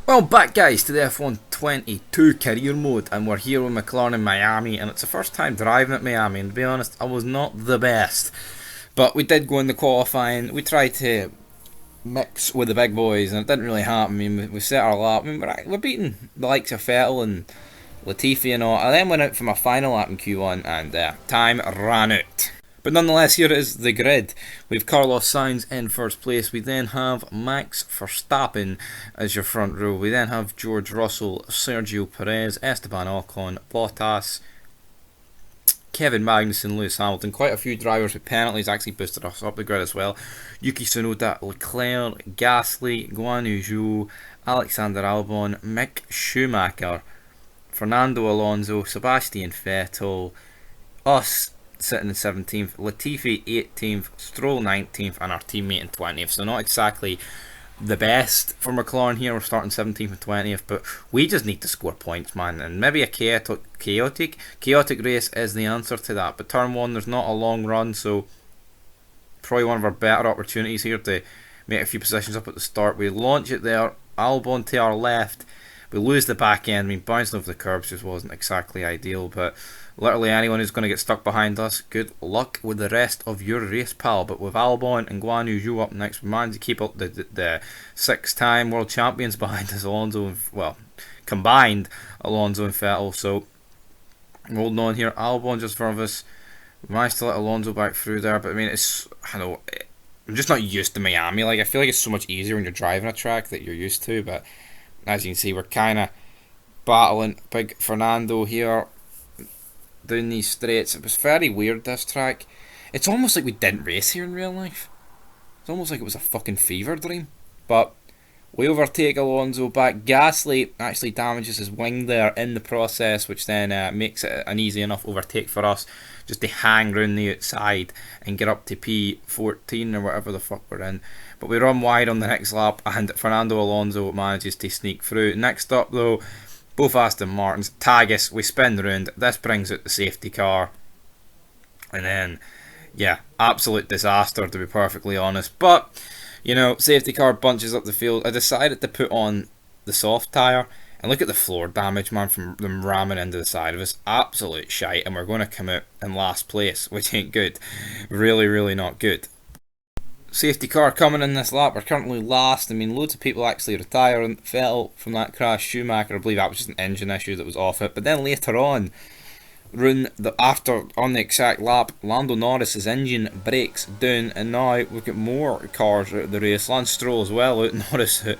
Well, back guys to the F1 22 career mode, and we're here with Mclaren in Miami, and it's the first time driving at Miami, and to be honest, I was not the best. But we did go in the qualifying. We tried to mix with the big boys, and it didn't really happen. I mean, we set our lap. I mean, we're beating the likes of Vettel and Latifi and all. I then went out for my final lap in Q1, and time ran out. But nonetheless, here is the grid. We have Carlos Sainz in first place. We then have Max Verstappen as your front row. We then have George Russell, Sergio Perez, Esteban Ocon, Bottas, Kevin Magnussen, Lewis Hamilton. Quite a few drivers with penalties actually boosted us up the grid as well. Yuki Tsunoda, Leclerc, Gasly, Guan Yu Zhou, Alexander Albon, Mick Schumacher, Fernando Alonso, Sebastian Vettel, us sitting in 17th, Latifi 18th, Stroll 19th, and our teammate in 20th. So not exactly the best for McLaren here. We're starting 17th and 20th, but we just need to score points, man. And maybe a chaotic race is the answer to that. But turn one, there's not a long run, so probably one of our better opportunities here to make a few positions up at the start. We launch it there, Albon to our left. We lose the back end. I mean, bouncing over the curbs just wasn't exactly ideal, but literally anyone who's going to get stuck behind us, good luck with the rest of your race, pal. But with Albon and Guan Yu Zhou up next, we managed to keep up the six-time world champions behind us, Alonso and, well, combined Alonso and Vettel. So holding on here, Albon just in front of us. We managed to let Alonso back through there, but I mean, I'm just not used to Miami. Like, I feel like it's so much easier when you're driving a track that you're used to, but as you can see, we're kind of battling big Fernando here down these straights. It was very weird, this track. It's almost like we didn't race here in real life. It's almost like it was a fucking fever dream. But we overtake Alonso back. Gasly actually damages his wing there in the process, which then makes it an easy enough overtake for us just to hang round the outside and get up to P14 or whatever the fuck we're in. But we run wide on the next lap, and Fernando Alonso manages to sneak through. Next up though, both Aston Martins tag us. We spin round. This brings out the safety car, and then yeah, absolute disaster to be perfectly honest. But you know, safety car bunches up the field. I decided to put on the soft tyre, and look at the floor damage, man, from them ramming into the side of us. Absolute shite, and we're going to come out in last place, which ain't good. Really, really not good. Safety car coming in this lap. We're currently last. I mean, loads of people actually retiring. Vettel from that crash. Schumacher, I believe that was just an engine issue that was off it. But then later on, on the exact lap, Lando Norris's engine breaks down, and now we've got more cars out of the race. Lance Stroll as well out. Norris out.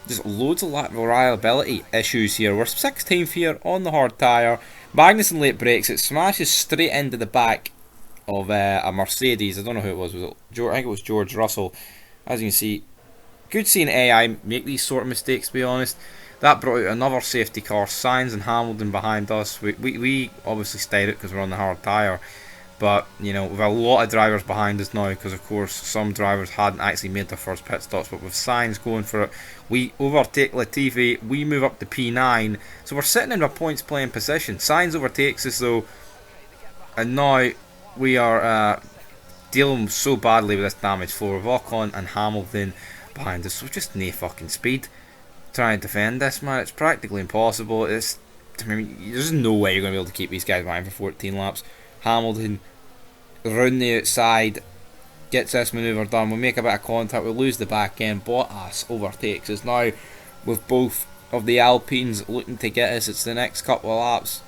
There's loads of reliability issues here. We're 16th here on the hard tyre. Magnussen late brakes. It smashes straight into the back of a Mercedes. I don't know who it was. I think it was George Russell. As you can see, good seeing AI make these sort of mistakes, to be honest. That brought out another safety car, Sainz and Hamilton behind us. We obviously stayed it because we're on the hard tyre. But, you know, we've a lot of drivers behind us now because, of course, some drivers hadn't actually made their first pit stops. But with Sainz going for it, we overtake Latifi. We move up to P9. So we're sitting in a points playing position. Sainz overtakes us, though. And now we are dealing so badly with this damage floor with Ocon and Hamilton behind us. So just no fucking speed. Trying to defend this, man. It's practically impossible. I mean, there's no way you're going to be able to keep these guys behind for 14 laps. Hamilton round the outside, gets this manoeuvre done. We make a bit of contact, we lose the back end. Bottas overtakes us now with both of the Alpines looking to get us. It's the next couple of laps.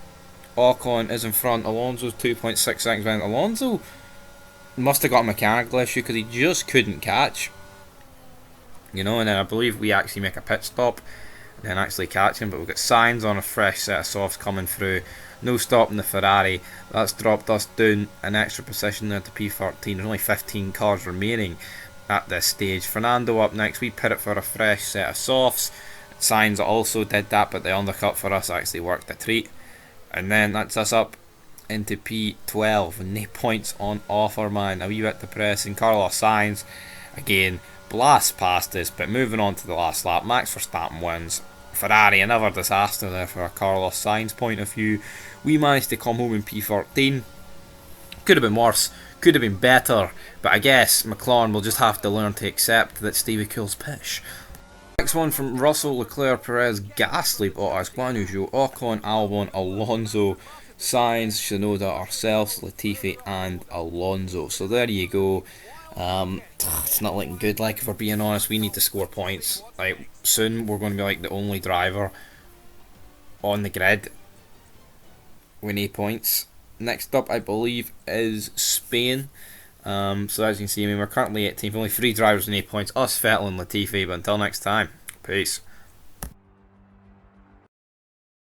Ocon is in front. Alonso's 2.6 seconds behind. Alonso must have got a mechanical issue because he just couldn't catch. You know, and then I believe we actually make a pit stop and then actually catch him. But we've got Sainz on a fresh set of softs coming through. No stopping the Ferrari. That's dropped us down an extra position there to P13. There's only 15 cars remaining at this stage. Fernando up next. We pit it for a fresh set of softs. Sainz also did that, but the undercut for us actually worked a treat. And then that's us up into P12 and no points on offer, man. A wee bit depressing. Carlos Sainz again blasts past us, but moving on to the last lap, Max Verstappen wins. Ferrari, another disaster there for a Carlos Sainz point of view. We managed to come home in P14. Could have been worse, could have been better, but I guess McLaren will just have to learn to accept that Stevie Cool's pish. next one from Russell, Leclerc, Perez, Gasly, Bottas, Guan Yu, Ocon, Albon, Alonso, Sainz, Shinoda, ourselves, Latifi, and Alonso. So there you go. It's not looking good. Like, if we're being honest, we need to score points. Like, soon we're going to be like the only driver on the grid. We need points. Next up, I believe, is Spain. So as you can see, I mean, we're currently 18th. Only 3 drivers need points. Us, Vettel, and Latifi. But until next time, peace.